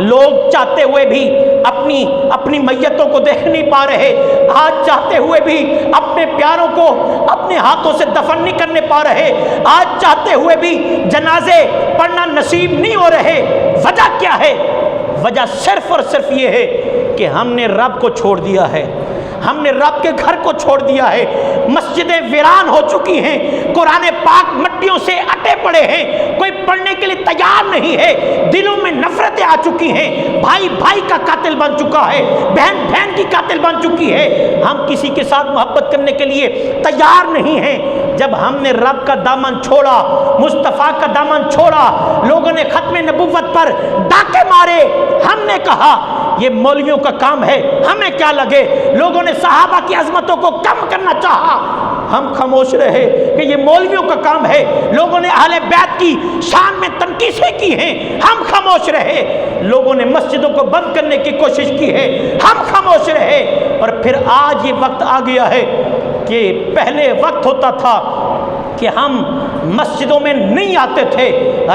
لوگ چاہتے ہوئے بھی اپنی میتوں کو دیکھ نہیں پا رہے، آج چاہتے ہوئے بھی اپنے پیاروں کو اپنے ہاتھوں سے دفن نہیں کرنے پا رہے، آج چاہتے ہوئے بھی جنازے پڑھنا نصیب نہیں ہو رہے۔ وجہ کیا ہے؟ وجہ صرف اور صرف یہ ہے کہ ہم نے رب کو چھوڑ دیا ہے، ہم نے رب کے گھر کو چھوڑ دیا ہے، مسجدیں ویران ہو چکی ہیں، قرآن پاک مٹیوں سے اٹے پڑے ہیں، کوئی پڑھنے کے لیے تیار نہیں ہے، دلوں میں نفرتیں آ چکی ہیں، بھائی بھائی کا قاتل بن چکا ہے، بہن بہن کی قاتل بن چکی ہے، ہم کسی کے ساتھ محبت کرنے کے لیے تیار نہیں ہیں۔ جب ہم نے رب کا دامن چھوڑا، مصطفیٰ کا دامن چھوڑا، لوگوں نے ختم نبوت پر ڈاکے مارے، ہم نے کہا یہ مولویوں کا کام ہے، ہمیں کیا لگے، لوگوں نے صحابہ کی عظمتوں کو کم کرنا چاہا، ہم خاموش رہے کہ یہ مولویوں کا کام ہے، لوگوں نے اہل بیت کی شان میں تنقیسیں کی ہیں، ہم خاموش رہے، لوگوں نے مسجدوں کو بند کرنے کی کوشش کی ہے، ہم خاموش رہے۔ اور پھر آج یہ وقت آ گیا ہے کہ پہلے وقت ہوتا تھا کہ ہم مسجدوں میں نہیں آتے تھے،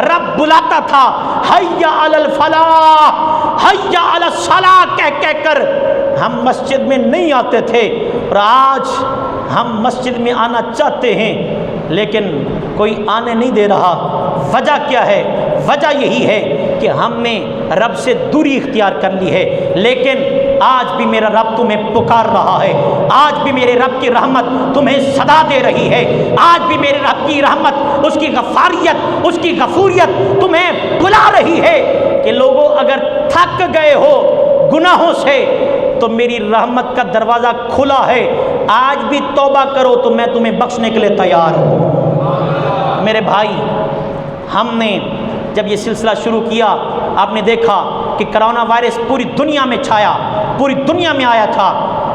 رب بلاتا تھا حیا علی الفلاح حیا علی الصلاح کہہ کر ہم مسجد میں نہیں آتے تھے، اور آج ہم مسجد میں آنا چاہتے ہیں لیکن کوئی آنے نہیں دے رہا۔ وجہ کیا ہے؟ وجہ یہی ہے کہ ہم نے رب سے دوری اختیار کر لی ہے، لیکن آج بھی میرا رب تمہیں پکار رہا ہے، آج بھی میرے رب کی رحمت تمہیں صدا دے رہی ہے، آج بھی میرے رب کی رحمت، اس کی غفاریت، اس کی غفوریت تمہیں بلا رہی ہے کہ لوگوں اگر تھک گئے ہو گناہوں سے تو میری رحمت کا دروازہ کھلا ہے، آج بھی توبہ کرو تو میں تمہیں بخشنے کے لیے تیار ہوں۔ میرے بھائی، ہم نے جب یہ سلسلہ شروع کیا، آپ نے دیکھا کہ کرونا وائرس پوری دنیا میں چھایا، پوری دنیا میں آیا تھا،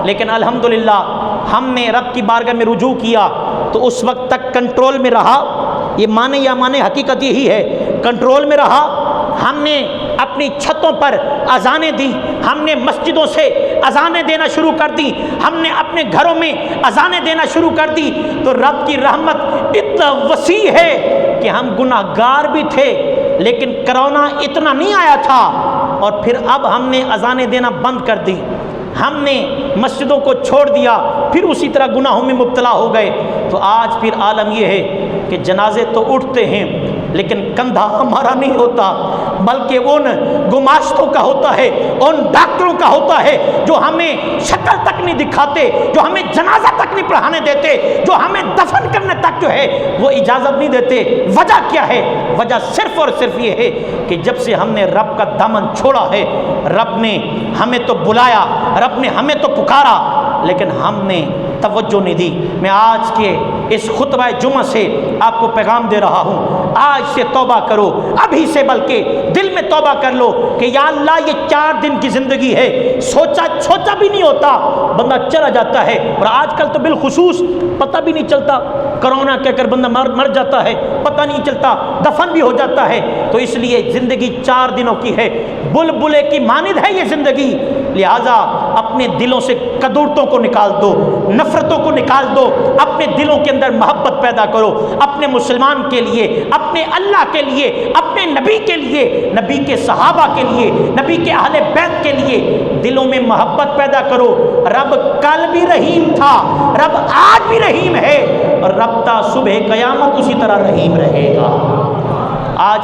لیکن الحمدللہ ہم نے رب کی بارگاہ میں رجوع کیا تو اس وقت تک کنٹرول میں رہا۔ یہ مانے یا مانے حقیقت یہی ہے، کنٹرول میں رہا۔ ہم نے اپنی چھتوں پر اذانیں دی، ہم نے مسجدوں سے اذانیں دینا شروع کر دی، ہم نے اپنے گھروں میں اذانیں دینا شروع کر دی، تو رب کی رحمت اتنا وسیع ہے کہ ہم گناہ گار بھی تھے لیکن کرونا اتنا نہیں آیا تھا، اور پھر اب ہم نے اذانیں دینا بند کر دی، ہم نے مسجدوں کو چھوڑ دیا، پھر اسی طرح گناہوں میں مبتلا ہو گئے۔ تو آج پھر عالم یہ ہے کہ جنازے تو اٹھتے ہیں لیکن کندھا ہمارا نہیں ہوتا، بلکہ ان گماشتوں کا ہوتا ہے، ان ڈاکٹروں کا ہوتا ہے جو ہمیں شکل تک نہیں دکھاتے، جو ہمیں جنازہ تک نہیں پڑھانے دیتے، جو ہمیں دفن کرنے تک جو ہے وہ اجازت نہیں دیتے۔ وجہ کیا ہے؟ وجہ صرف اور صرف یہ ہے کہ جب سے ہم نے رب کا دامن چھوڑا ہے، رب نے ہمیں تو بلایا، رب نے ہمیں تو پکارا، لیکن ہم نے توجہ نہیں دی۔ میں آج کے اس خطبہ جمعہ سے آپ کو پیغام دے رہا ہوں، آج سے توبہ کرو، ابھی سے، بلکہ دل میں توبہ کر لو کہ یا اللہ یہ 4 دن کی زندگی ہے، سوچا بھی نہیں ہوتا، بندہ چلا جاتا ہے، اور آج کل تو بالخصوص پتہ بھی نہیں چلتا، کرونا کہہ کر بندہ مر جاتا ہے، پتہ نہیں چلتا، دفن بھی ہو جاتا ہے۔ تو اس لیے زندگی 4 دنوں کی ہے، بلبلے کی مانند ہے یہ زندگی، لہٰذا اپنے دلوں سے کدورتوں کو نکال دو، نفرتوں کو نکال دو، اپنے دلوں کے اندر محبت پیدا کرو، اپنے مسلمان کے لیے، اپنے اللہ کے لیے، اپنے نبی کے لیے، نبی کے صحابہ کے لیے، نبی کے اہل بیت کے لیے دلوں میں محبت پیدا کرو۔ رب کل بھی رحیم تھا، رب آج بھی رحیم ہے، اور رب تا صبح قیامت اسی طرح رحیم رہے گا۔ آج